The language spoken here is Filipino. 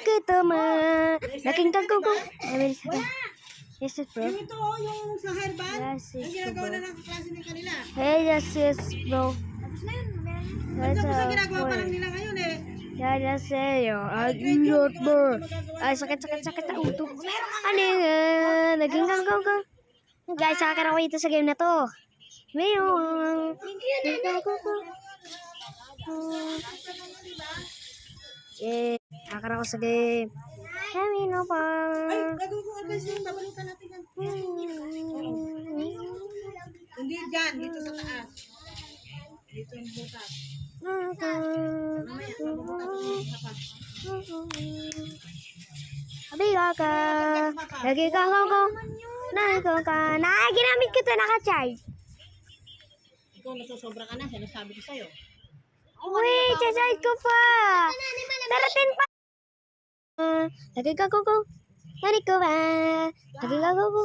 kita ma. Laking tago ko. Yes, bro. Yung ito, yung sa herbal. Yes, Ang ginagawa na ng klase ng kanila. Hey, yes, bro. Tapos na yun. Yes, Tapos ang ginagawa pa lang nila ngayon eh. Ya, ya sé yo. Ayot mo. Ay, sakit. Utok. Ano yun? Naging ganggang. Guys, sakit ako ito sa game na to. Mayroong. Eh, sakit ako sa game. Kami no pa. Ay, gagawin ko advice yung babalutan natin yan. Hindi dyan, dito sa taas. Dito yung butas. Mamaya, babalutan ko yung isa pa. Sabi ka. Lagi ka. Ginamit ko ito naka-charge. Ikaw nasusobra ka na, sinasabi ko sa'yo. Uy, charge ko pa. Darating pa. Lagi ka ko. Lagi ko ba? Lagi ka ko.